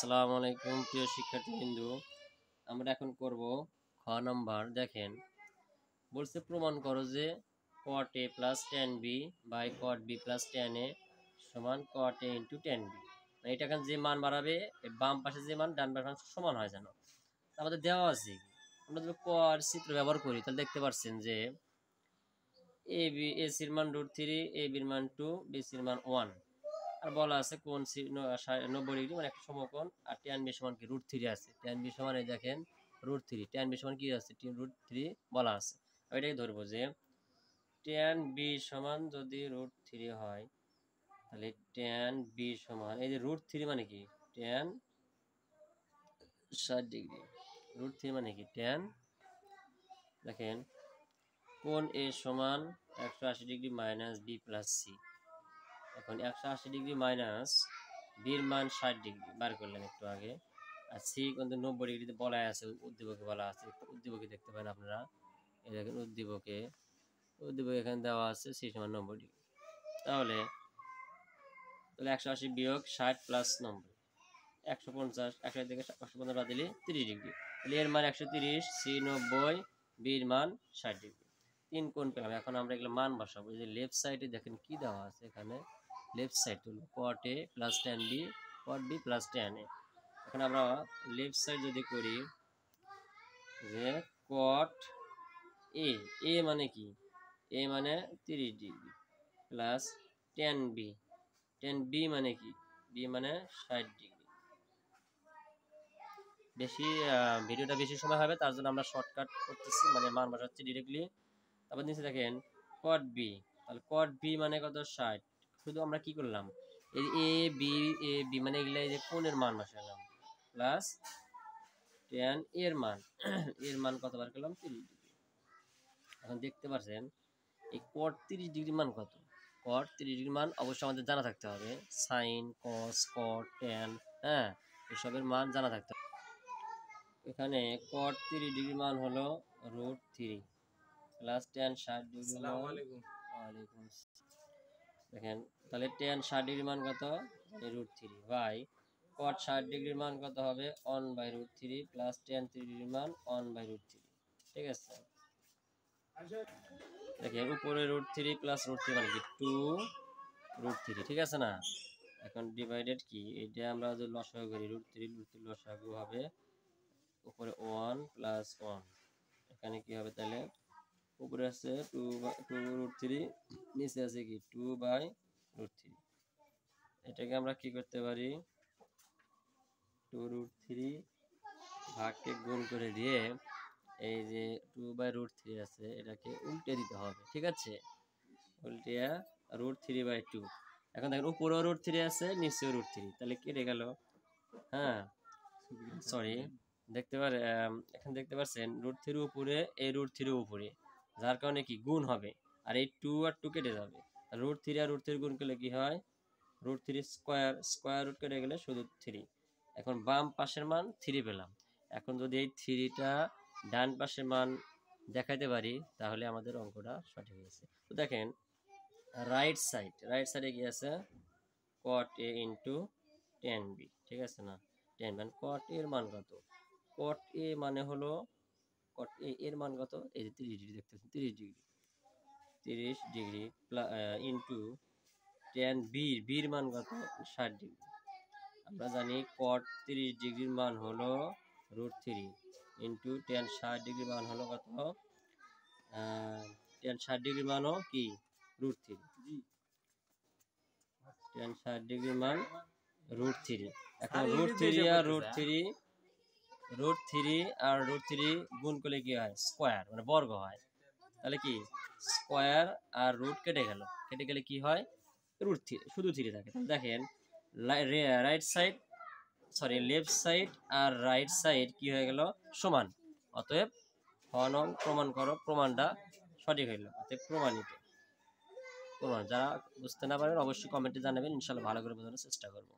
আসসালামু আলাইকুম প্রিয় শিক্ষার্থীবৃন্দু, আমরা এখন করব খ নাম্বার। দেখেন বলছে প্রমাণ করো যে cot a plus tan b by cot b plus tan a সমান cot a into tan b। এটা এখন যে মান বাড়াবে বাম পাশে যে মান ডান পাশে সমান হয় যেন। আমাদের দেওয়া আছে আমরা যদি cot চিত্র ব্যবহার করি তাহলে দেখতে পাচ্ছেন যে a b a এর মান √3, a b এর মান 2, b c এর মান 1 আর বলা আছে কোণ 90 ডিগ্রি মানে একটা সমকোণ আর tan b সমান কি √3 আছে। tan b সমান এই দেখেন √3, tan b সমান কি আছে √3 বলা আছে। এটাই ধরবো যে tan b সমান যদি √3 হয় তাহলে tan b সমান এই যে √3 মানে কি tan 60 ডিগ্রি, √3 মানে কি tan দেখেন কোণ a সমান 180 degree minus b plus c। এখন 180 ডিগ্রি মাইনাস বির মান 60 ডিগ্রি বার করলেন একটু আগে, আর সি কিন্তু 90 ডিগ্রিতে বলা আছে, উদ্দীপকে বলা আছে। উদ্দীপকে দেখতে পারেন আপনারা, এই দেখেন উদ্দীপকে এখানে দেওয়া আছে সি সমান 90 ডিগ্রি। তাহলে 180 বিয়োগ 60 প্লাস 90 150, 100 থেকে 150 বাদ দিলে 30 ডিগ্রি। তাহলে এর মান 130, সি 90, বির মান 60 ডিগ্রি। তিন কোণ পেলাম। এখন আমরা এগুলো মান বসাবো। যে লেফট সাইডে দেখেন কি দেওয়া আছে এখানে, লেফট সাইড হলো cot a plus tan b, cot b plus tan a। এখন আমরা লেফট সাইড যদি করি যে cot a, a মানে কি a মানে 30 degree plus tan b, tan b মানে কি b মানে 60 ডিগ্রি। বেশি ভিডিওটা বেশি সময় হবে তার জন্য আমরা শর্টকাট করতেছি, মানে মান বসাচ্ছি ডিরেক্টলি। তারপর নিচে দেখেন cot b, তাহলে cot b মানে কত 60। শুধু আমরা কি করলাম এই এ বি মানে এগুলা এই যে কোণের মান বসালাম প্লাস tan এর মান এর মান কত বার করলাম 30 ডিগ্রি। এখন দেখতে পাচ্ছেন এই cot 30 ডিগ্রি মান কত। cot 30 ডিগ্রি মান অবশ্যই আমাদের জানা থাকতে হবে, sin cos cot tan হ্যাঁ এসবের মান জানা থাকতে হবে। এখানে cot 30 ডিগ্রি মান হলো √3 প্লাস tan 60 ডিগ্রি মান ওয়ালাইকুম দেখেন তাহলে tan 60 ডিগ্রি মান কত √3 বাই cot 60 ডিগ্রির মান কত হবে 1/√3 প্লাস tan 30 ডিগ্রির মান 1/√3। ঠিক আছে, দেখেন উপরে √3 প্লাস √3 মানে কি 2√3। ঠিক আছে না। এখন ডিভাইডেড কি এটা আমরা যদি লসাগু করি √3 লসাগু হবে উপরে 1 প্লাস 1, এখানে কি হবে তাহলে উপরে আছে 2√3 নিচে আছে কি 2/√3। এটাকে আমরা কি করতে পারি 2√3 ভাগকে গুণ করে দিয়ে এই যে 2/√3 আছে এটাকে উল্টে দিতে হবে। ঠিক আছে, উল্টে √3/2। এখন দেখেন উপরেও √3 আছে নিচেও √3, তাহলে কেটে গেল। হ্যাঁ সরি দেখতে পারে এখন দেখতে পাচ্ছেন √3 উপরে এই √3 উপরে, যার কারণে কি গুণ হবে আর এই 2 আর 2 কেটে যাবে। √3 আর √3 গুণ করলে কি হয় √3 স্কয়ার রুট কেটে গেলে শুধু 3। এখন বাম পাশের মান 3 পেলাম। এখন যদি এই 3টা ডান পাশের মান দেখাইতে পারি তাহলে আমাদের অঙ্কটা সঠিক হয়েছে। তো দেখেন রাইট সাইডে কি আছে cot a into tan b। ঠিক আছে না, tan মানে cot a এর মান কত, cot a মানে হলো cot a এর মান কত এই যে 30 ডিগ্রি দেখতেছেন 30 ডিগ্রি ইন্টু tan b, এর মান কত 60 ডিগ্রি। আমরা জানি cot 30 ডিগ্রির মান হলো √3 ইন্টু tan 60 ডিগ্রির মান হলো কত tan 60 ডিগ্রির মানও কি √3, tan 60 ডিগ্রির মান √3। এখন √3 গুণ করলে কি হয় স্কয়ার মানে বর্গ হয়, তাহলে কি স্কয়ার আর রুট কেটে গেলে কি হয় √3 শুধু 3 থাকে। দেখেন লেফট সাইড আর রাইট সাইড কি হয়ে গেল সমান, অতএব প্রমাণ করো, প্রমাণটা সঠিক হইল, অতএব প্রমাণিত। যারা বুঝতে না পারেন অবশ্যই কমেন্টে জানাবেন, ইনশাআল্লাহ ভালো করে বোঝানোর চেষ্টা করব।